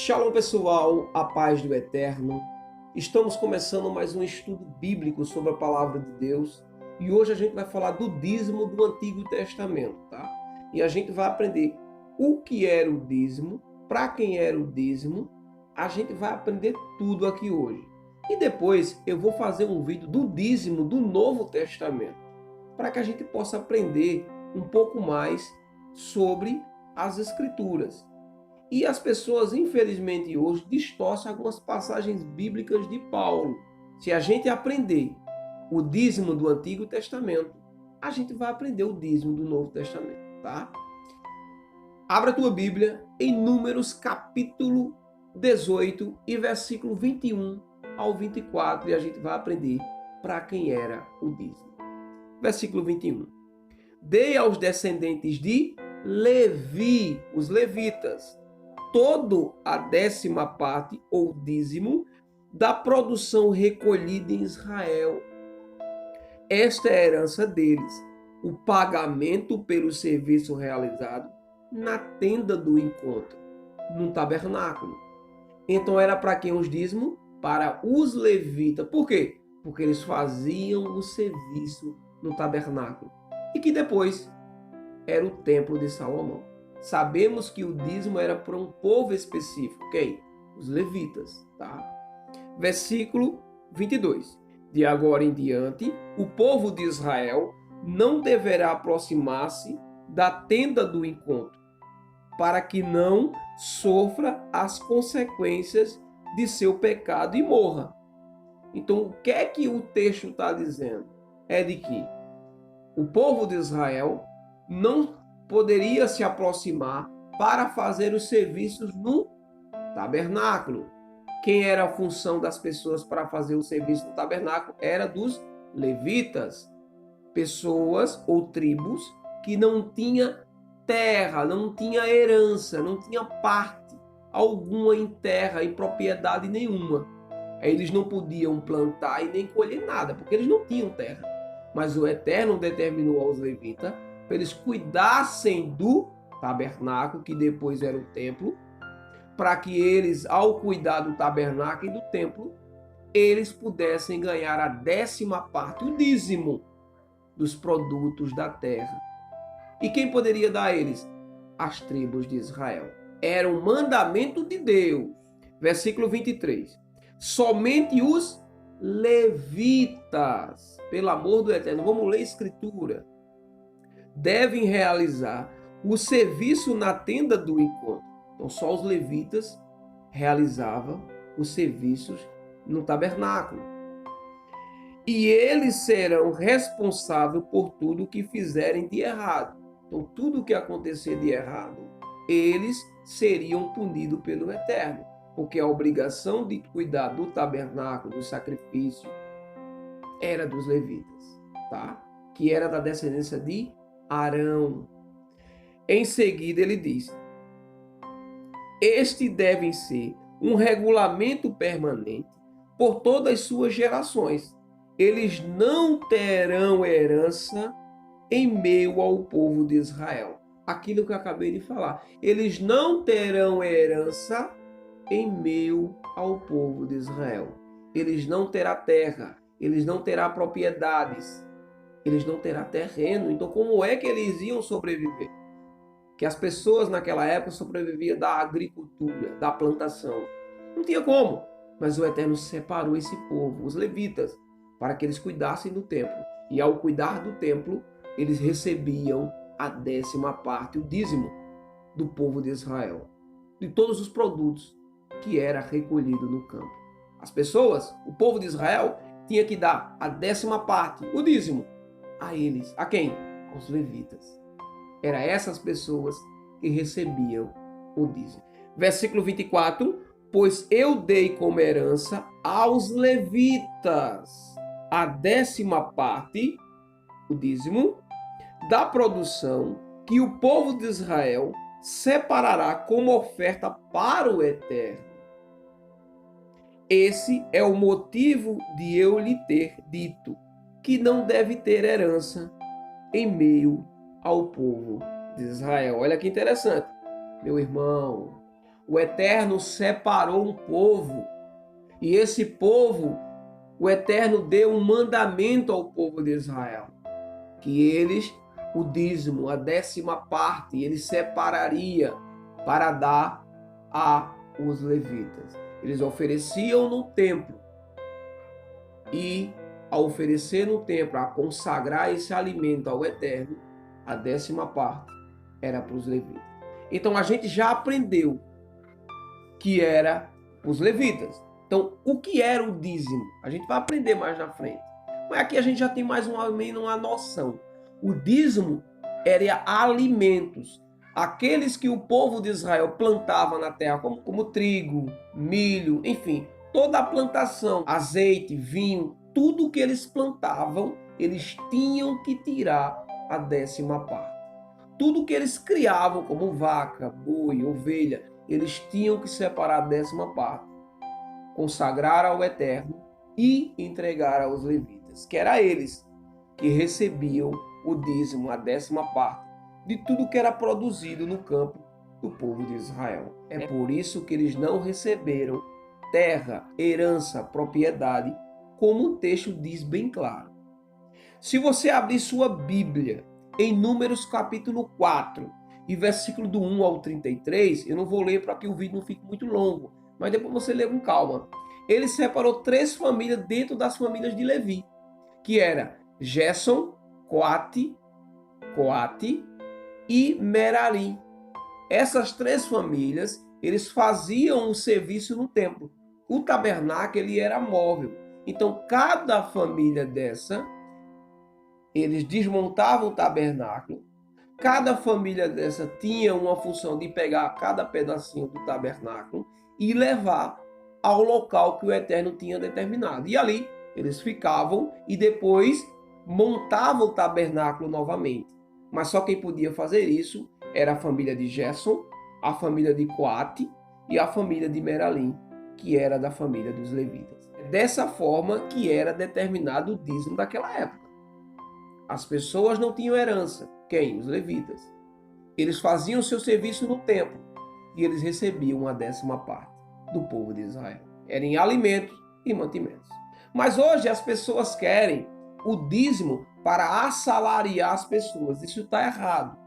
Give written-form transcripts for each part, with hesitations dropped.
Shalom pessoal, a paz do Eterno. Estamos começando mais um estudo bíblico sobre a palavra de Deus e hoje a gente vai falar do dízimo do Antigo Testamento, tá? E a gente vai aprender o que era o dízimo, para quem era o dízimo, a gente vai aprender tudo aqui hoje. E depois eu vou fazer um vídeo do dízimo do Novo Testamento, para que a gente possa aprender um pouco mais sobre as Escrituras. E as pessoas, infelizmente, hoje distorcem algumas passagens bíblicas de Paulo. Se a gente aprender o dízimo do Antigo Testamento, a gente vai aprender o dízimo do Novo Testamento, tá? Abra a tua Bíblia em Números capítulo 18 e versículo 21 ao 24 e a gente vai aprender para quem era o dízimo. Versículo 21. Dei aos descendentes de Levi, os levitas, todo a 10ª parte, ou dízimo, da produção recolhida em Israel. Esta é a herança deles, o pagamento pelo serviço realizado na tenda do encontro, no tabernáculo. Então era para quem os dízimos? Para os levitas. Por quê? Porque eles faziam o serviço no tabernáculo. E que depois era o templo de Salomão. Sabemos que o dízimo era para um povo específico, quem? Os levitas, tá? Versículo 22. De agora em diante, o povo de Israel não deverá aproximar-se da tenda do encontro, para que não sofra as consequências de seu pecado e morra. Então, o que é que o texto está dizendo? É de que o povo de Israel não poderia se aproximar para fazer os serviços no tabernáculo. Quem era a função das pessoas para fazer o serviço no tabernáculo? Era dos levitas. Pessoas ou tribos que não tinham terra, não tinha herança, não tinha parte alguma em terra, em propriedade nenhuma. Eles não podiam plantar e nem colher nada, porque eles não tinham terra. Mas o Eterno determinou aos levitas para eles cuidassem do tabernáculo, que depois era o templo, para que eles, ao cuidar do tabernáculo e do templo, eles pudessem ganhar a 10ª parte, o dízimo dos produtos da terra. E quem poderia dar a eles? As tribos de Israel. Era um mandamento de Deus. Versículo 23. Somente os levitas, pelo amor do Eterno, vamos ler a Escritura, devem realizar o serviço na tenda do encontro. Então, só os levitas realizavam os serviços no tabernáculo. E eles serão responsáveis por tudo o que fizerem de errado. Então, tudo o que acontecer de errado, eles seriam punidos pelo Eterno, porque a obrigação de cuidar do tabernáculo, do sacrifício, era dos levitas, tá? Que era da descendência de Arão. Em seguida ele diz: este deve ser um regulamento permanente por todas as suas gerações. Eles não terão herança em meio ao povo de Israel. Aquilo que eu acabei de falar. Eles não terão herança em meio ao povo de Israel. Eles não terão terra. Eles não terão propriedades. Eles não terão terreno. Então, como é que eles iam sobreviver? Que as pessoas naquela época sobreviviam da agricultura, da plantação. Não tinha como. Mas o Eterno separou esse povo, os levitas, para que eles cuidassem do templo. E ao cuidar do templo, eles recebiam a 10ª parte, o dízimo do povo de Israel, de todos os produtos que era recolhido no campo. As pessoas, o povo de Israel, tinha que dar a 10ª parte, o dízimo, a eles. A quem? Aos levitas. Era essas pessoas que recebiam o dízimo. Versículo 24. Pois eu dei como herança aos levitas a 10ª parte, o dízimo, da produção que o povo de Israel separará como oferta para o Eterno. Esse é o motivo de eu lhe ter dito que não deve ter herança em meio ao povo de Israel. Olha que interessante, meu irmão. o Eterno separou um povo. E esse povo, o Eterno deu um mandamento ao povo de Israel. Que eles, o dízimo, a 10ª ele separaria para dar aos levitas. Eles ofereciam no templo. E ao oferecer no templo, a consagrar esse alimento ao Eterno, a 10ª era para os levitas. Então a gente já aprendeu que era os levitas. Então, o que era o dízimo? A gente vai aprender mais na frente. Mas aqui a gente já tem mais ou menos uma noção. O dízimo era alimentos. Aqueles que o povo de Israel plantava na terra, como trigo, milho, enfim, toda a plantação, azeite, vinho, tudo que eles plantavam, eles tinham que tirar a 10ª. Tudo que eles criavam, como vaca, boi, ovelha, eles tinham que separar a 10ª, consagrar ao Eterno e entregar aos levitas, que era eles que recebiam o dízimo, a 10ª de tudo que era produzido no campo do povo de Israel. É por isso que eles não receberam terra, herança, propriedade, como o texto diz bem claro. Se você abrir sua Bíblia em Números capítulo 4 e versículo do 1 ao 33, eu não vou ler para que o vídeo não fique muito longo, mas depois você lê com calma. Ele separou 3 famílias dentro das famílias de Levi, que era Gerson, Coate e Merari. Essas 3 famílias, eles faziam um serviço no templo. O tabernáculo, ele era móvel. Então, cada família dessa, eles desmontavam o tabernáculo. Cada família dessa tinha uma função de pegar cada pedacinho do tabernáculo e levar ao local que o Eterno tinha determinado. E ali eles ficavam e depois montavam o tabernáculo novamente. Mas só quem podia fazer isso era a família de Gerson, a família de Coate e a família de Meralim, que era da família dos levitas. Dessa forma que era determinado o dízimo daquela época. As pessoas não tinham herança. Quem? Os levitas. Eles faziam seu serviço no templo e eles recebiam a 10ª do povo de Israel. Era em alimentos e mantimentos. Mas hoje as pessoas querem o dízimo para assalariar as pessoas. Isso está errado.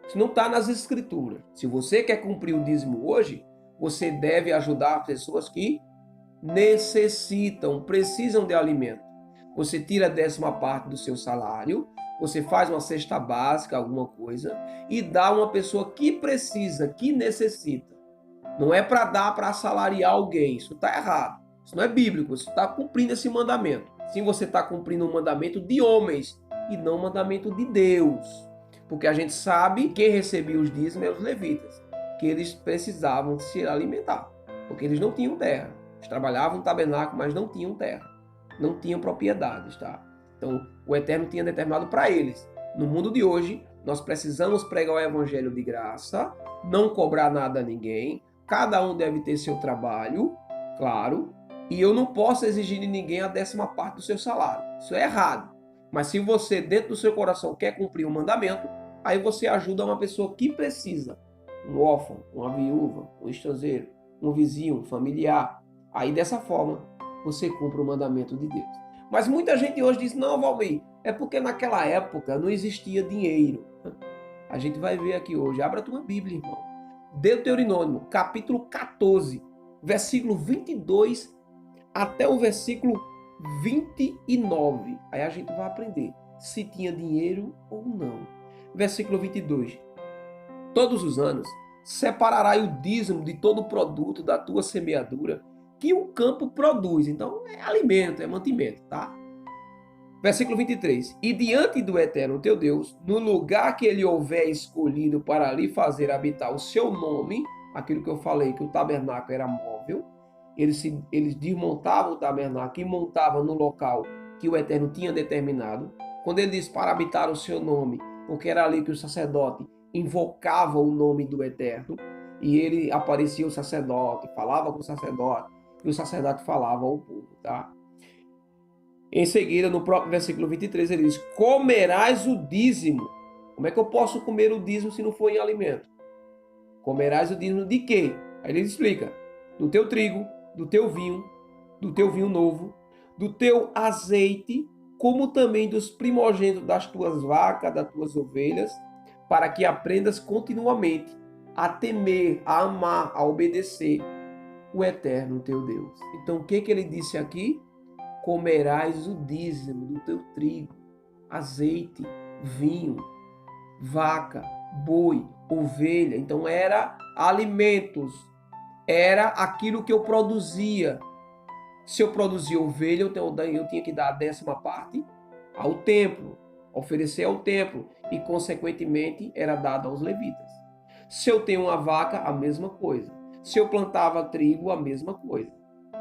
Isso não está nas escrituras. Se você quer cumprir o dízimo hoje, você deve ajudar pessoas que necessitam, precisam de alimento. Você tira a 10ª do seu salário, você faz uma cesta básica, alguma coisa, e dá a uma pessoa que precisa, que necessita. Não é para dar para assalariar alguém. Isso está errado. Isso não é bíblico. Você está cumprindo esse mandamento. Sim, você está cumprindo um mandamento de homens e não um mandamento de Deus. Porque a gente sabe que quem recebia os dízimos eram os levitas, que eles precisavam se alimentar, porque eles não tinham terra. Eles trabalhavam no tabernáculo, mas não tinham terra. Não tinham propriedades, tá? Então, o Eterno tinha determinado para eles. No mundo de hoje, nós precisamos pregar o evangelho de graça, não cobrar nada a ninguém, cada um deve ter seu trabalho, claro, e eu não posso exigir de ninguém a 10ª do seu salário. Isso é errado. Mas se você, dentro do seu coração, quer cumprir um mandamento, aí você ajuda uma pessoa que precisa. Um órfão, uma viúva, um estrangeiro, um vizinho, um familiar. Aí, dessa forma, você cumpre o mandamento de Deus. Mas muita gente hoje diz, não, Valmir, é porque naquela época não existia dinheiro. A gente vai ver aqui hoje. Abra a tua Bíblia, irmão. Deuteronômio, capítulo 14, versículo 22 até o versículo 29. Aí a gente vai aprender se tinha dinheiro ou não. Versículo 22. Todos os anos separarás o dízimo de todo o produto da tua semeadura que o campo produz. Então é alimento, é mantimento, tá? Versículo 23. E diante do Eterno teu Deus, no lugar que ele houver escolhido para ali fazer habitar o seu nome, aquilo que eu falei, que o tabernáculo era móvel, eles desmontavam o tabernáculo e montavam no local que o Eterno tinha determinado. Quando ele diz para habitar o seu nome, porque era ali que o sacerdote invocava o nome do Eterno, e ele aparecia o sacerdote, falava com o sacerdote, e o sacerdote falava ao povo, tá? Em seguida, no próprio versículo 23, ele diz, comerás o dízimo. Como é que eu posso comer o dízimo se não for em alimento? Comerás o dízimo de quê? Aí ele explica: do teu trigo, do teu vinho novo, do teu azeite, como também dos primogênitos das tuas vacas, das tuas ovelhas, para que aprendas continuamente a temer, a amar, a obedecer o eterno teu Deus. Então, o que ele disse aqui? Comerás o dízimo do teu trigo, azeite, vinho, vaca, boi, ovelha. Então, era alimentos, era aquilo que eu produzia. Se eu produzia ovelha, eu tinha que dar a 10ª parte ao templo, oferecer ao templo, e consequentemente era dado aos levitas. Se eu tenho uma vaca, a mesma coisa. Se eu plantava trigo, a mesma coisa.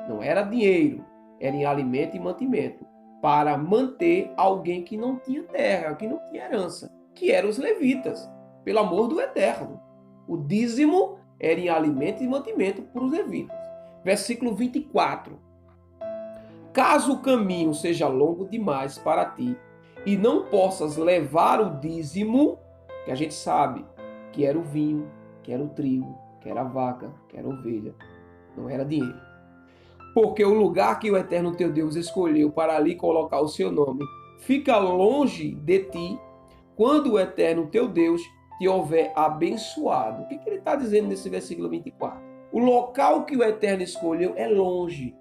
Não era dinheiro, era em alimento e mantimento, para manter alguém que não tinha terra, que não tinha herança, que eram os levitas, pelo amor do eterno. O dízimo era em alimento e mantimento para os levitas. Versículo 24. Caso o caminho seja longo demais para ti e não possas levar o dízimo, que a gente sabe que era o vinho, que era o trigo, que era a vaca, que era a ovelha, não era dinheiro. Porque o lugar que o eterno teu Deus escolheu para ali colocar o seu nome fica longe de ti, quando o eterno teu Deus te houver abençoado. O que ele está dizendo nesse versículo 24? O local que o eterno escolheu é longe.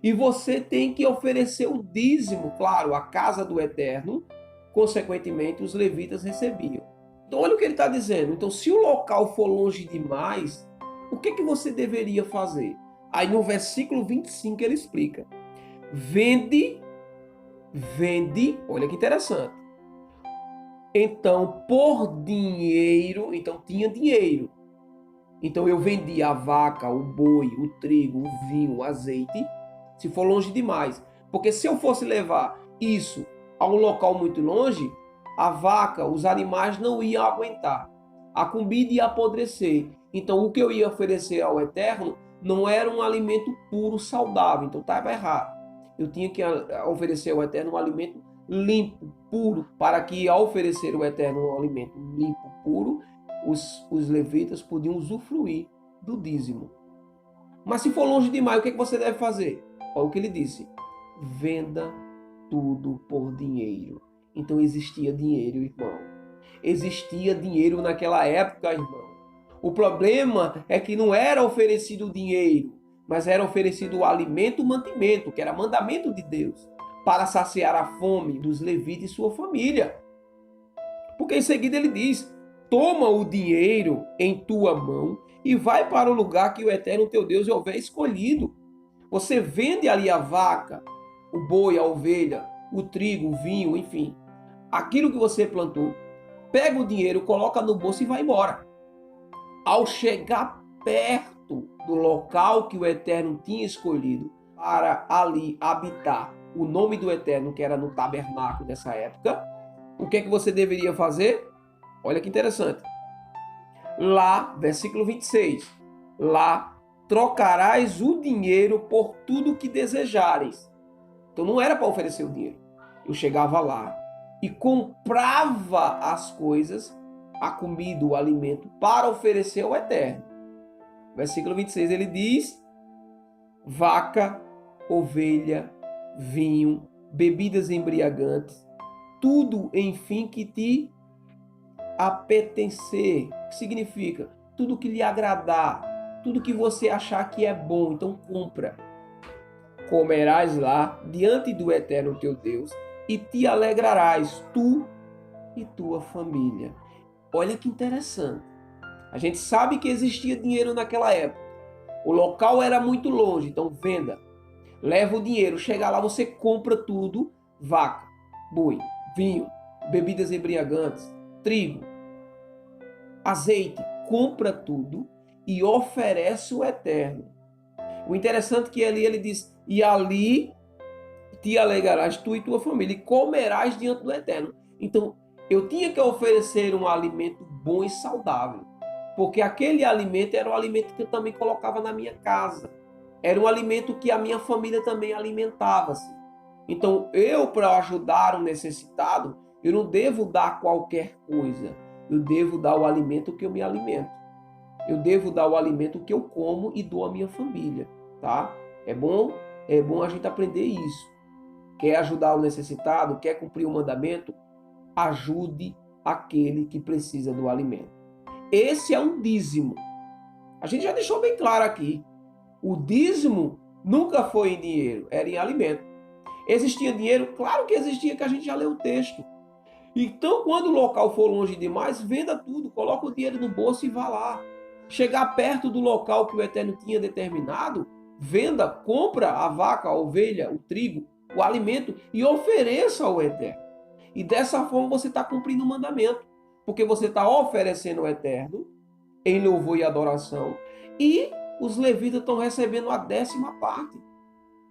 E você tem que oferecer o dízimo, claro, a casa do eterno, consequentemente os levitas recebiam. Então olha o que ele está dizendo. Então se o local for longe demais, o que você deveria fazer? Aí no versículo 25 ele explica. Vende, olha que interessante. Então por dinheiro, então tinha dinheiro. Então eu vendi a vaca, o boi, o trigo, o vinho, o azeite, se for longe demais. Porque se eu fosse levar isso a um local muito longe, a vaca, os animais não iam aguentar. A comida ia apodrecer. Então o que eu ia oferecer ao Eterno não era um alimento puro, saudável. Então estava errado. Eu tinha que oferecer ao Eterno um alimento limpo, puro, para que ao oferecer ao Eterno um alimento limpo, puro, os levitas podiam usufruir do dízimo. Mas se for longe demais, o que você deve fazer? Olha o que ele disse: venda tudo por dinheiro. Então existia dinheiro, irmão. Existia dinheiro naquela época, irmão. O problema é que não era oferecido o dinheiro, mas era oferecido o alimento, o mantimento, que era mandamento de Deus, para saciar a fome dos levitas e sua família. Porque em seguida ele diz: toma o dinheiro em tua mão e vai para o lugar que o eterno teu Deus houver escolhido. Você vende ali a vaca, o boi, a ovelha, o trigo, o vinho, enfim, aquilo que você plantou. Pega o dinheiro, coloca no bolso e vai embora. Ao chegar perto do local que o Eterno tinha escolhido para ali habitar o nome do Eterno, que era no tabernáculo nessa época, o que é que você deveria fazer? Olha que interessante. Lá, versículo 26, lá trocarás o dinheiro por tudo que desejares. Então não era para oferecer o dinheiro. Eu chegava lá e comprava as coisas, a comida, o alimento, para oferecer ao Eterno. Versículo 26, ele diz: vaca, ovelha, vinho, bebidas embriagantes, tudo, enfim, que te apetecer. O que significa? Tudo que lhe agradar, tudo que você achar que é bom, então compra. Comerás lá diante do eterno teu Deus e te alegrarás, tu e tua família. Olha que interessante. A gente sabe que existia dinheiro naquela época. O local era muito longe, então venda. Leva o dinheiro, chega lá, você compra tudo: vaca, boi, vinho, bebidas embriagantes, trigo, azeite, compra tudo e oferece o eterno. O interessante é que ali ele diz: e ali te alegrarás tu e tua família, e comerás diante do eterno. Então, eu tinha que oferecer um alimento bom e saudável, porque aquele alimento era o alimento que eu também colocava na minha casa. Era um alimento que a minha família também alimentava-se. Então, eu, para ajudar o necessitado, eu não devo dar qualquer coisa. Eu devo dar o alimento que eu me alimento. Eu devo dar o alimento que eu como e dou à minha família, tá? É bom a gente aprender isso. Quer ajudar o necessitado, quer cumprir o mandamento? Ajude aquele que precisa do alimento. Esse é um dízimo. A gente já deixou bem claro aqui. O dízimo nunca foi em dinheiro, era em alimento. Existia dinheiro? Claro que existia, que a gente já leu o texto. Então, quando o local for longe demais, venda tudo, coloca o dinheiro no bolso e vá lá. Chegar perto do local que o Eterno tinha determinado, venda, compra a vaca, a ovelha, o trigo, o alimento e ofereça ao Eterno. E dessa forma você está cumprindo o mandamento, porque você está oferecendo ao Eterno em louvor e adoração, e os levitas estão recebendo a 10ª parte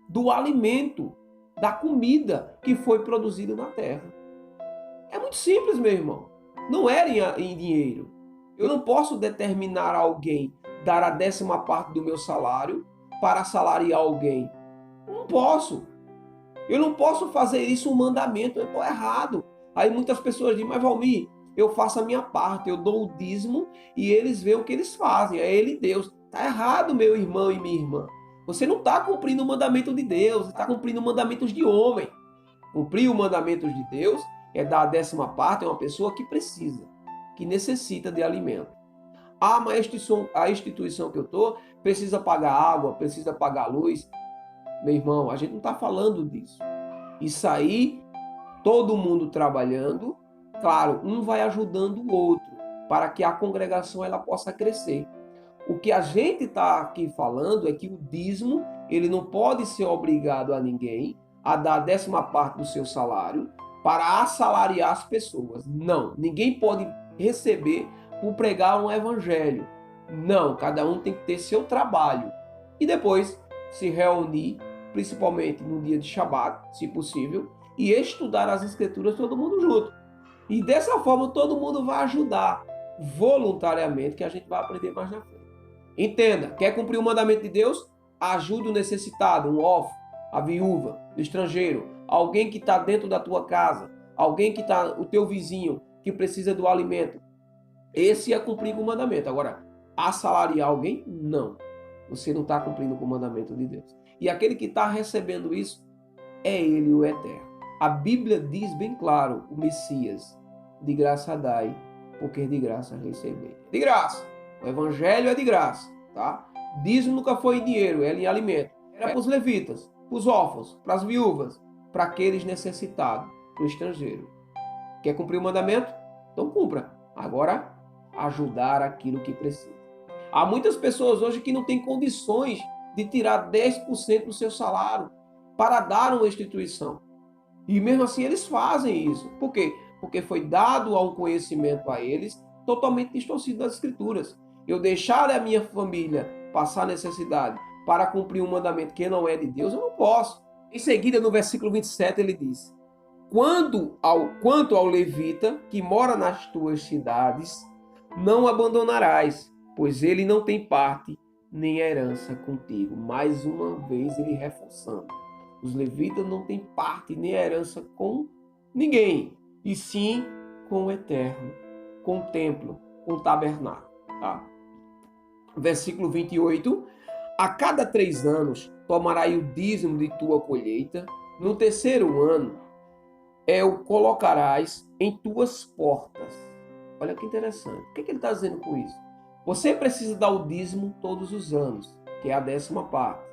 do alimento, da comida que foi produzida na terra. É muito simples, meu irmão. Não era em dinheiro. Eu não posso determinar alguém dar a 10ª parte do meu salário para assalariar alguém. Não posso. Eu não posso fazer isso um mandamento, eu estou errado. Aí muitas pessoas dizem, mas Valmir, eu faço a minha parte, eu dou o dízimo e eles veem o que eles fazem, é ele e Deus. Está errado, meu irmão e minha irmã. Você não está cumprindo o mandamento de Deus, você está cumprindo mandamentos de homem. Cumprir os mandamentos de Deus é dar a 10ª parte a uma pessoa que precisa, que necessita de alimento. Ah, mas a instituição que eu estou precisa pagar água, precisa pagar luz. Meu irmão, a gente não está falando disso. Isso aí, todo mundo trabalhando, claro, um vai ajudando o outro, para que a congregação ela possa crescer. O que a gente está aqui falando é que o dízimo, ele não pode ser obrigado a ninguém a dar a 10ª parte do seu salário para assalariar as pessoas. Não, ninguém pode receber por pregar um evangelho. Não, cada um tem que ter seu trabalho. E depois se reunir, principalmente no dia de Shabat, se possível, e estudar as escrituras todo mundo junto. E dessa forma todo mundo vai ajudar voluntariamente, que a gente vai aprender mais na frente. Entenda, quer cumprir o mandamento de Deus? Ajude o necessitado, um órfão, a viúva, o estrangeiro, alguém que está dentro da tua casa, alguém que está, o teu vizinho, que precisa do alimento. Esse é cumprir com o mandamento. Agora, assalariar alguém? Não. Você não está cumprindo com o mandamento de Deus. E aquele que está recebendo isso é ele, o Eterno. A Bíblia diz bem claro, o Messias, de graça dai, porque de graça recebei. De graça. O Evangelho é de graça, tá? Dízimo nunca foi em dinheiro, era em alimento. Era para os levitas, para os órfãos, para as viúvas, para aqueles necessitados, para o estrangeiro. Quer cumprir o mandamento? Então cumpra. Agora, ajudar aquilo que precisa. Há muitas pessoas hoje que não têm condições de tirar 10% do seu salário para dar uma instituição. E mesmo assim eles fazem isso. Por quê? Porque foi dado ao conhecimento a eles totalmente distorcido das escrituras. Eu deixar a minha família passar necessidade para cumprir um mandamento que não é de Deus, eu não posso. Em seguida, no versículo 27, ele diz: quanto ao levita que mora nas tuas cidades, não abandonarás, pois ele não tem parte nem herança contigo. Mais uma vez ele reforçando. Os levitas não têm parte nem herança com ninguém, e sim com o Eterno, com o templo, com o tabernáculo. Tá? Versículo 28. A cada 3 anos tomarás o dízimo de tua colheita. No 3º ano o colocarás em tuas portas. Olha que interessante. O que ele está dizendo com isso? Você precisa dar o dízimo todos os anos, que é a 10ª parte.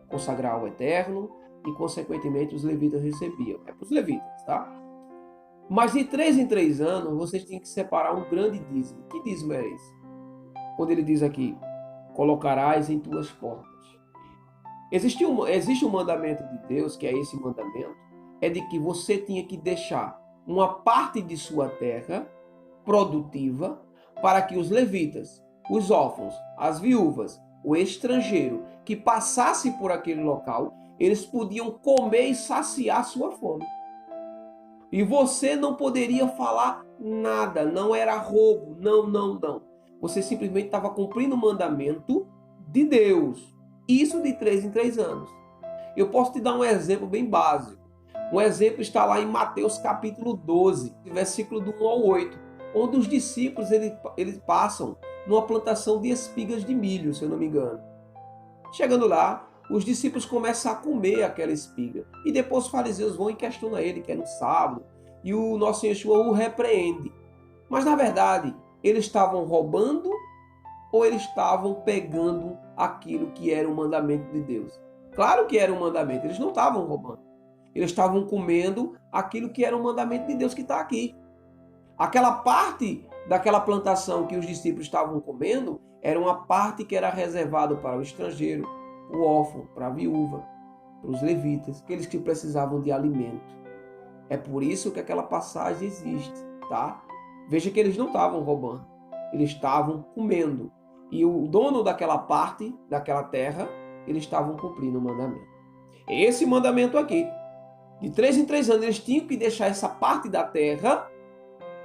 Consagrar ao Eterno e, consequentemente, os levitas recebiam. É para os levitas, tá? Mas de 3 em 3 anos, vocês têm que separar um grande dízimo. Que dízimo é esse? Quando ele diz aqui, colocarás em tuas portas. Existe um mandamento de Deus, que é esse mandamento, é de que você tinha que deixar uma parte de sua terra produtiva para que os levitas, os órfãos, as viúvas, o estrangeiro que passasse por aquele local, eles podiam comer e saciar sua fome. E você não poderia falar nada, não era roubo, não. Você simplesmente estava cumprindo o mandamento de Deus. Isso de 3 em 3 anos. Eu posso te dar um exemplo bem básico. Um exemplo está lá em Mateus capítulo 12, versículo do 1 ao 8, onde os discípulos eles passam numa plantação de espigas de milho, se eu não me engano. Chegando lá, os discípulos começam a comer aquela espiga. E depois os fariseus vão e questionam ele, que é no sábado. E o nosso Senhor Yeshua o repreende. Mas na verdade, eles estavam roubando ou eles estavam pegando aquilo que era o mandamento de Deus? Claro que era um mandamento, eles não estavam roubando. Eles estavam comendo aquilo que era o mandamento de Deus que está aqui. Aquela parte daquela plantação que os discípulos estavam comendo era uma parte que era reservada para o estrangeiro, o órfão, para a viúva, para os levitas, aqueles que precisavam de alimento. É por isso que aquela passagem existe, tá? Veja que eles não estavam roubando, eles estavam comendo. E o dono daquela parte, daquela terra, eles estavam cumprindo o mandamento. Esse mandamento aqui, de 3 em 3 anos, eles tinham que deixar essa parte da terra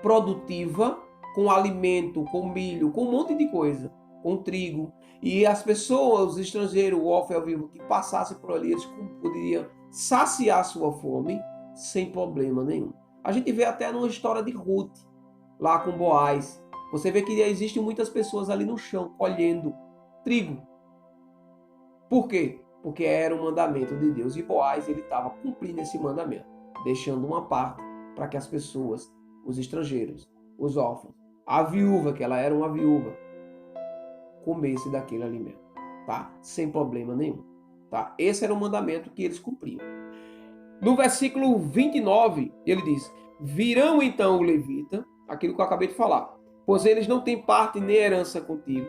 produtiva, com alimento, com milho, com um monte de coisa, com trigo. E as pessoas, os estrangeiros, o órfão e o viúvo, que passassem por ali, eles poderiam saciar sua fome sem problema nenhum. A gente vê até numa história de Ruth, lá com Boaz. Você vê que existem muitas pessoas ali no chão, colhendo trigo. Por quê? Porque era um mandamento de Deus. E Boaz, ele estava cumprindo esse mandamento, deixando uma parte para que as pessoas, os estrangeiros, os órfãos, a viúva, que ela era uma viúva, comesse daquele alimento, tá? Sem problema nenhum, tá? Esse era o mandamento que eles cumpriam. No versículo 29, ele diz: virão então o levita, aquilo que eu acabei de falar, pois eles não têm parte nem herança contigo,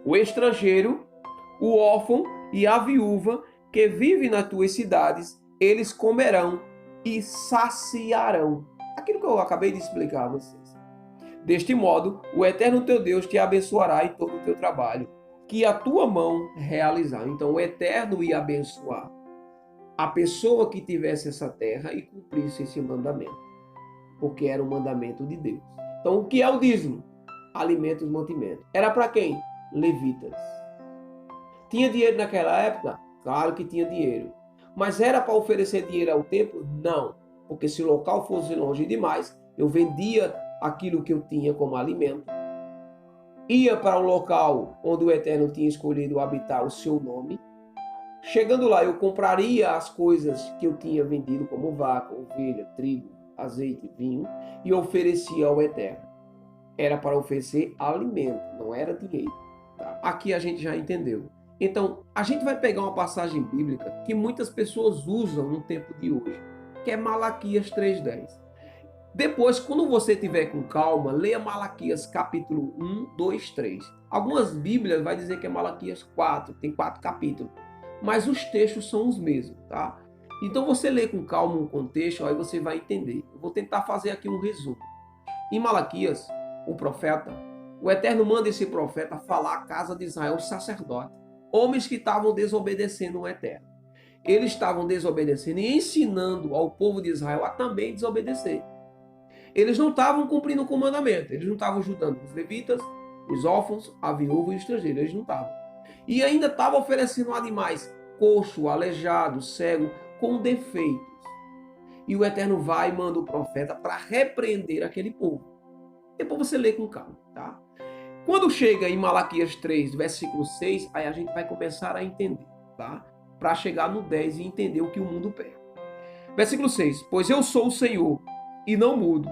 o estrangeiro, o órfão e a viúva que vivem nas tuas cidades, eles comerão e saciarão. Aquilo que eu acabei de explicar a vocês. Deste modo, o Eterno teu Deus te abençoará em todo o teu trabalho, que a tua mão realizar. Então, o Eterno ia abençoar a pessoa que tivesse essa terra e cumprisse esse mandamento, porque era um mandamento de Deus. Então, o que é o dízimo? Alimentos e mantimentos. Era para quem? Levitas. Tinha dinheiro naquela época? Claro que tinha dinheiro. Mas era para oferecer dinheiro ao templo? Não. Porque se o local fosse longe demais, eu vendia aquilo que eu tinha como alimento, ia para o local onde o Eterno tinha escolhido habitar o seu nome. Chegando lá, eu compraria as coisas que eu tinha vendido, como vaca, ovelha, trigo, azeite, vinho, e oferecia ao Eterno. Era para oferecer alimento, não era dinheiro. Tá? Aqui a gente já entendeu. Então, a gente vai pegar uma passagem bíblica que muitas pessoas usam no tempo de hoje, que é Malaquias 3:10. Depois, quando você tiver com calma, leia Malaquias capítulo 1, 2, 3. Algumas bíblias vai dizer que é Malaquias 4, tem 4 capítulos. Mas os textos são os mesmos, tá? Então você lê com calma um contexto, aí você vai entender. Eu vou tentar fazer aqui um resumo. Em Malaquias, o profeta, o Eterno manda esse profeta falar à casa de Israel, os sacerdotes, homens que estavam desobedecendo o Eterno. Eles estavam desobedecendo e ensinando ao povo de Israel a também desobedecer. Eles não estavam cumprindo o comandamento, eles não estavam ajudando os levitas, os órfãos, a viúva e o estrangeiro, eles não estavam. E ainda estavam oferecendo animais coxo, aleijado, cego, com defeitos. E o Eterno vai e manda o profeta para repreender aquele povo. Depois você lê com calma, tá? Quando chega em Malaquias 3, versículo 6, aí a gente vai começar a entender, tá? Para chegar no 10 e entender o que o mundo pede. Versículo 6, pois eu sou o Senhor e não mudo.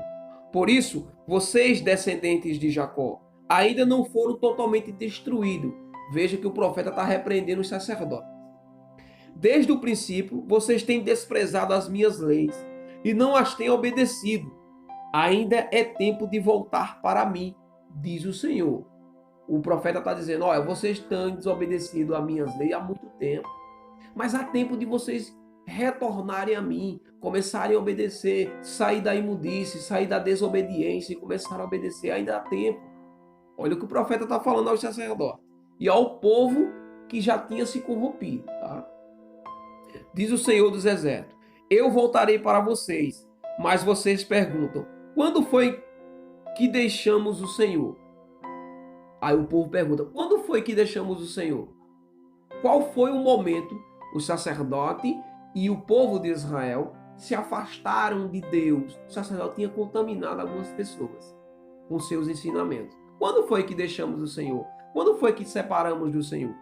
Por isso, vocês, descendentes de Jacó, ainda não foram totalmente destruídos. Veja que o profeta está repreendendo os sacerdotes. Desde o princípio, vocês têm desprezado as minhas leis e não as têm obedecido. Ainda é tempo de voltar para mim, diz o Senhor. O profeta está dizendo, olha, vocês têm desobedecido as minhas leis há muito tempo, mas há tempo de vocês retornarem a mim, começarem a obedecer, sair da imundice, sair da desobediência e começar a obedecer, ainda há tempo. Olha o que o profeta está falando aos sacerdotes e ao povo que já tinha se corrompido. Tá? Diz o Senhor dos Exércitos, eu voltarei para vocês, mas vocês perguntam, quando foi que deixamos o Senhor? Aí o povo pergunta, quando foi que deixamos o Senhor? Qual foi o momento? O sacerdote e o povo de Israel se afastaram de Deus. O sacerdote tinha contaminado algumas pessoas com seus ensinamentos. Quando foi que deixamos o Senhor? Quando foi que separamos do Senhor?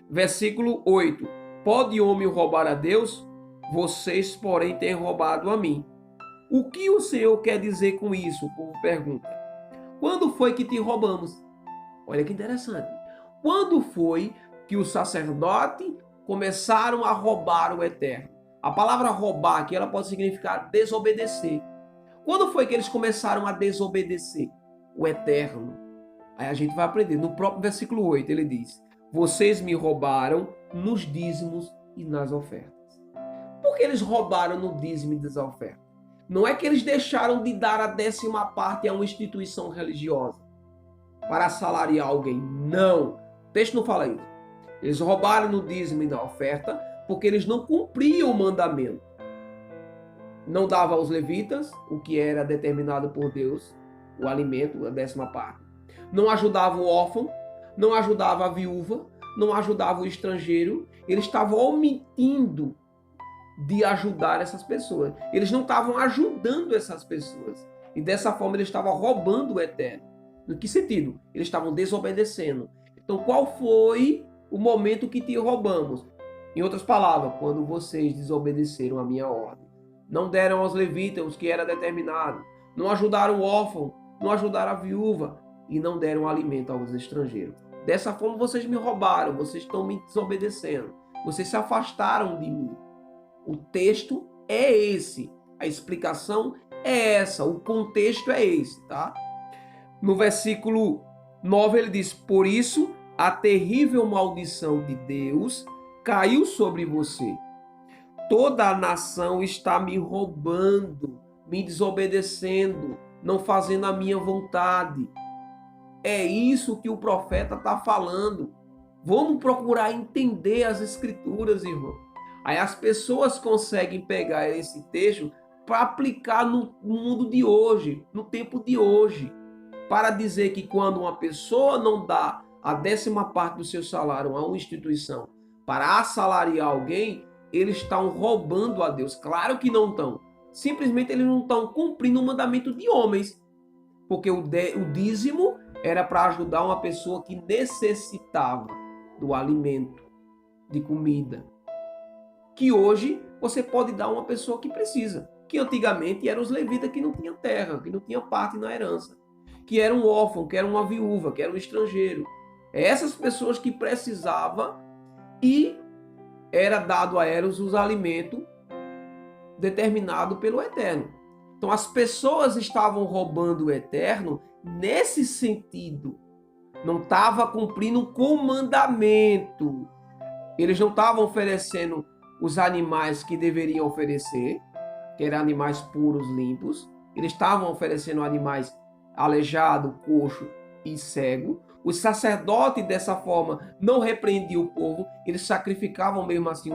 Versículo 8. Pode homem roubar a Deus? Vocês, porém, têm roubado a mim. O que o Senhor quer dizer com isso? O povo pergunta. Quando foi que te roubamos? Olha que interessante. Quando foi que os sacerdotes começaram a roubar o Eterno? A palavra roubar aqui ela pode significar desobedecer. Quando foi que eles começaram a desobedecer o Eterno? Aí a gente vai aprender. No próprio versículo 8 ele diz: vocês me roubaram nos dízimos e nas ofertas. Por que eles roubaram no dízimo e nas ofertas? Não é que eles deixaram de dar a 10ª parte a uma instituição religiosa para assalariar alguém. Não. O texto não fala isso. Eles roubaram no dízimo e na oferta porque eles não cumpriam o mandamento. Não dava aos levitas o que era determinado por Deus, o alimento, a 10ª parte. Não ajudava o órfão, não ajudava a viúva, não ajudava o estrangeiro. Eles estavam omitindo de ajudar essas pessoas. Eles não estavam ajudando essas pessoas. E dessa forma eles estavam roubando o Eterno. No que sentido? Eles estavam desobedecendo. Então qual foi o momento que te roubamos? Em outras palavras, quando vocês desobedeceram a minha ordem. Não deram aos levitas o que era determinado. Não ajudaram o órfão, não ajudaram a viúva e não deram alimento aos estrangeiros. Dessa forma vocês me roubaram, vocês estão me desobedecendo. Vocês se afastaram de mim. O texto é esse, a explicação é essa, o contexto é esse, tá? No versículo 9 ele diz: por isso a terrível maldição de Deus caiu sobre você. Toda a nação está me roubando, me desobedecendo, não fazendo a minha vontade. É isso que o profeta está falando. Vamos procurar entender as escrituras, irmão. Aí as pessoas conseguem pegar esse texto para aplicar no mundo de hoje, no tempo de hoje, para dizer que quando uma pessoa não dá a 10ª parte do seu salário a uma instituição para assalariar alguém, eles estão roubando a Deus. Claro que não estão. Simplesmente eles não estão cumprindo o mandamento de homens, porque o dízimo era para ajudar uma pessoa que necessitava do alimento, de comida, que hoje você pode dar a uma pessoa que precisa, que antigamente eram os levitas que não tinham terra, que não tinham parte na herança, que era um órfão, que era uma viúva, que era um estrangeiro. Essas pessoas que precisavam e era dado a elas os alimentos determinados pelo Eterno. Então as pessoas estavam roubando o Eterno nesse sentido. Não estava cumprindo com o mandamento. Eles não estavam oferecendo os animais que deveriam oferecer, que eram animais puros, limpos. Eles estavam oferecendo animais aleijado, coxo e cego. Os sacerdotes, dessa forma, não repreendiam o povo. Eles sacrificavam mesmo assim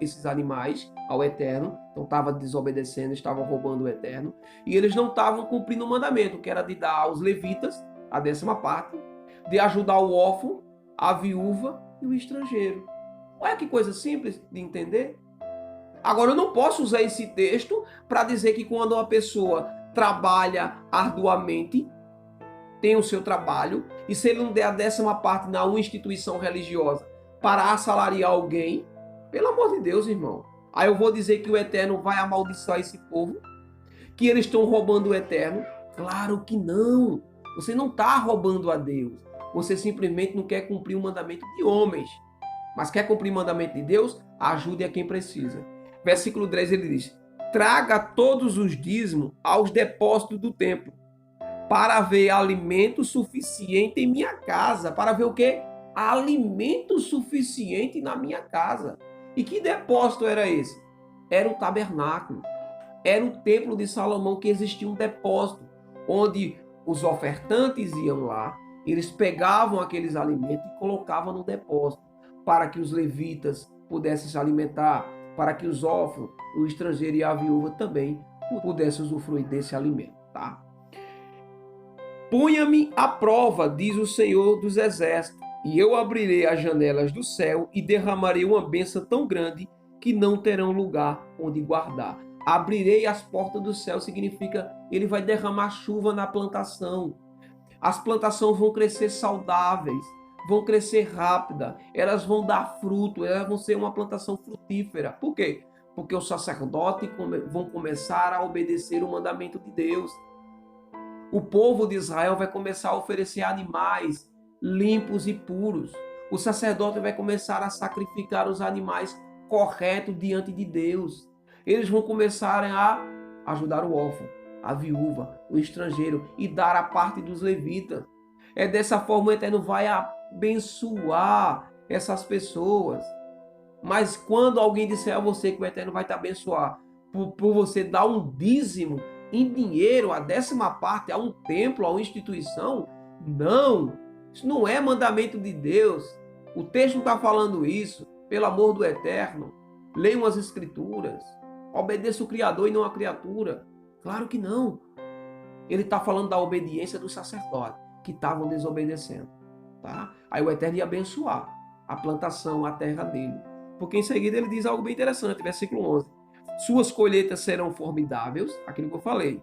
esses animais ao Eterno. Então estavam desobedecendo, estavam roubando o Eterno. E eles não estavam cumprindo o mandamento, que era de dar aos levitas a 10ª parte, de ajudar o órfão, a viúva e o estrangeiro. Olha que coisa simples de entender. Agora, eu não posso usar esse texto para dizer que quando uma pessoa trabalha arduamente, tem o seu trabalho, e se ele não der a 10ª parte na uma instituição religiosa para assalariar alguém, pelo amor de Deus, irmão. Aí eu vou dizer que o Eterno vai amaldiçoar esse povo? Que eles estão roubando o Eterno? Claro que não. Você não está roubando a Deus. Você simplesmente não quer cumprir o mandamento de homens. Mas quer cumprir o mandamento de Deus? Ajude a quem precisa. Versículo 10 ele diz: traga todos os dízimos aos depósitos do templo, para haver alimento suficiente em minha casa. Para ver o quê? Alimento suficiente na minha casa. E que depósito era esse? Era o tabernáculo. Era o templo de Salomão, que existia um depósito, onde os ofertantes iam lá, eles pegavam aqueles alimentos e colocavam no depósito, para que os levitas pudessem se alimentar, para que os órfãos, o estrangeiro e a viúva também pudessem usufruir desse alimento, tá? Ponha-me à prova, diz o Senhor dos Exércitos, e eu abrirei as janelas do céu e derramarei uma bênção tão grande que não terão lugar onde guardar. Abrirei as portas do céu significa ele vai derramar chuva na plantação. As plantações vão crescer saudáveis, vão crescer rápida, elas vão dar fruto, elas vão ser uma plantação frutífera. Por quê? Porque os sacerdotes vão começar a obedecer o mandamento de Deus. O povo de Israel vai começar a oferecer animais limpos e puros. O sacerdote vai começar a sacrificar os animais corretos diante de Deus. Eles vão começar a ajudar o órfão, a viúva, o estrangeiro e dar a parte dos levitas. É dessa forma que o Eterno vai abençoar essas pessoas. Mas quando alguém disser a você que o Eterno vai te abençoar por você dar um dízimo em dinheiro, a 10ª parte a um templo, a uma instituição, não. Isso não é mandamento de Deus. O texto não está falando isso. Pelo amor do Eterno, leiam as Escrituras. Obedeça o Criador e não a criatura. Claro que não. Ele está falando da obediência dos sacerdotes que estavam desobedecendo. Tá? Aí o Eterno ia abençoar a plantação, a terra dele. Porque em seguida ele diz algo bem interessante, versículo 11. Suas colheitas serão formidáveis, aquilo que eu falei,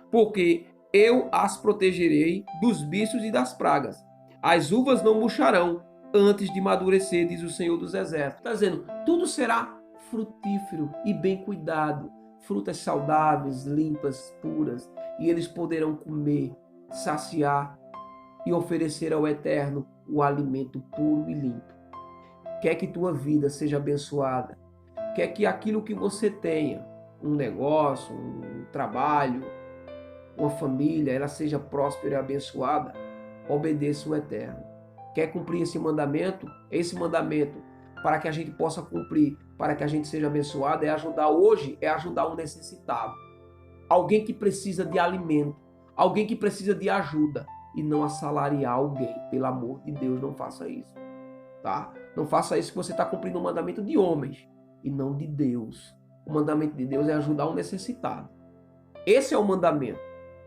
porque eu as protegerei dos bichos e das pragas. As uvas não murcharão antes de amadurecer, diz o Senhor dos Exércitos. Está dizendo, tudo será frutífero e bem cuidado, frutas saudáveis, limpas, puras, e eles poderão comer, saciar e oferecer ao Eterno o alimento puro e limpo. Quer que tua vida seja abençoada, quer que aquilo que você tenha, um negócio, um trabalho, uma família, ela seja próspera e abençoada, obedeça o Eterno. Quer cumprir esse mandamento para que a gente possa cumprir, para que a gente seja abençoado, é ajudar um necessitado. Alguém que precisa de alimento, alguém que precisa de ajuda e não assalariar alguém. Pelo amor de Deus, não faça isso. Tá? Não faça isso que você está cumprindo o mandamento de homens e não de Deus. O mandamento de Deus é ajudar um necessitado. Esse é o mandamento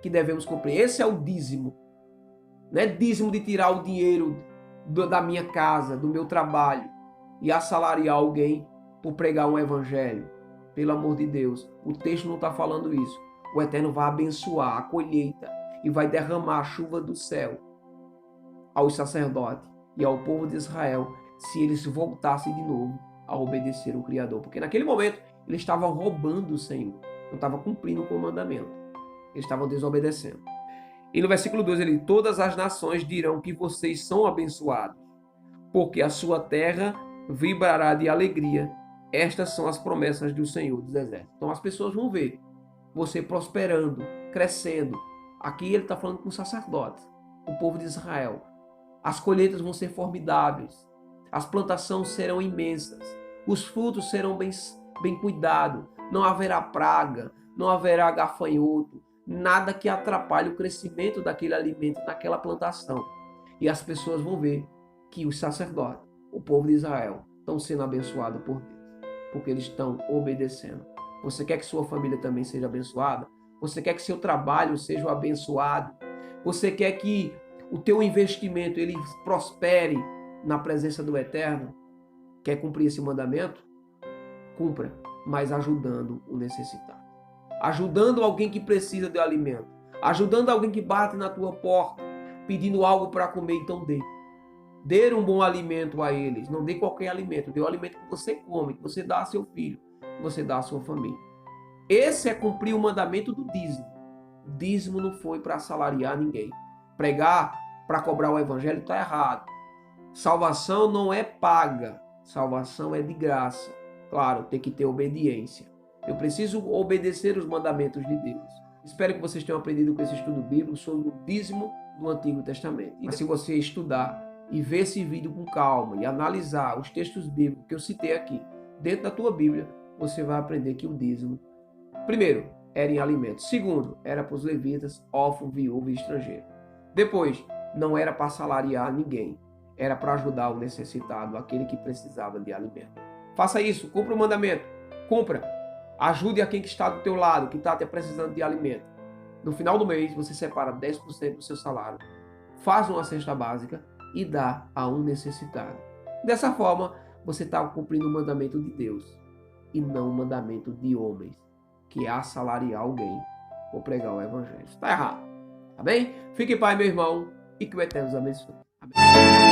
que devemos cumprir. Esse é o dízimo. Não é dízimo de tirar o dinheiro da minha casa, do meu trabalho e assalariar alguém por pregar um evangelho. Pelo amor de Deus, o texto não está falando isso. O Eterno vai abençoar a colheita e vai derramar a chuva do céu aos sacerdotes e ao povo de Israel se eles voltassem de novo a obedecer o Criador. Porque naquele momento eles estavam roubando o Senhor, não estavam cumprindo o mandamento. Eles estavam desobedecendo. E no versículo 2 ele diz, todas as nações dirão que vocês são abençoados, porque a sua terra vibrará de alegria. Estas são as promessas do Senhor dos Exércitos. Então as pessoas vão ver você prosperando, crescendo. Aqui ele está falando com os sacerdotes, o povo de Israel. As colheitas vão ser formidáveis, as plantações serão imensas, os frutos serão bem cuidados, não haverá praga, não haverá gafanhoto, nada que atrapalhe o crescimento daquele alimento naquela plantação. E as pessoas vão ver que os sacerdotes, o povo de Israel, estão sendo abençoados por Deus, porque eles estão obedecendo. Você quer que sua família também seja abençoada? Você quer que seu trabalho seja abençoado? Você quer que o teu investimento ele prospere na presença do Eterno? Quer cumprir esse mandamento? Cumpra, mas ajudando o necessitado. Ajudando alguém que precisa de alimento. Ajudando alguém que bate na tua porta, pedindo algo para comer, então dê. Dê um bom alimento a eles. Não dê qualquer alimento. Dê o alimento que você come, que você dá a seu filho, que você dá à sua família. Esse é cumprir o mandamento do dízimo. O dízimo não foi para assalariar ninguém. Pregar para cobrar o evangelho está errado. Salvação não é paga. Salvação é de graça. Claro, tem que ter obediência. Eu preciso obedecer os mandamentos de Deus. Espero que vocês tenham aprendido com esse estudo bíblico sobre o dízimo do Antigo Testamento. E se você estudar e ver esse vídeo com calma e analisar os textos bíblicos que eu citei aqui dentro da tua Bíblia, você vai aprender que o dízimo, primeiro, era em alimentos. Segundo, era para os levitas, órfãos, viúvos e estrangeiros. Depois, não era para salariar ninguém. Era para ajudar o necessitado, aquele que precisava de alimento. Faça isso, cumpra o mandamento. Cumpra. Ajude a quem está do teu lado, que está até precisando de alimento. No final do mês, você separa 10% do seu salário, faz uma cesta básica e dá a um necessitado. Dessa forma, você está cumprindo o mandamento de Deus e não o mandamento de homens, que é assalariar alguém ou pregar o evangelho. Está errado. Tá bem? Fique em paz, meu irmão, e que o Eterno os abençoe. Amém.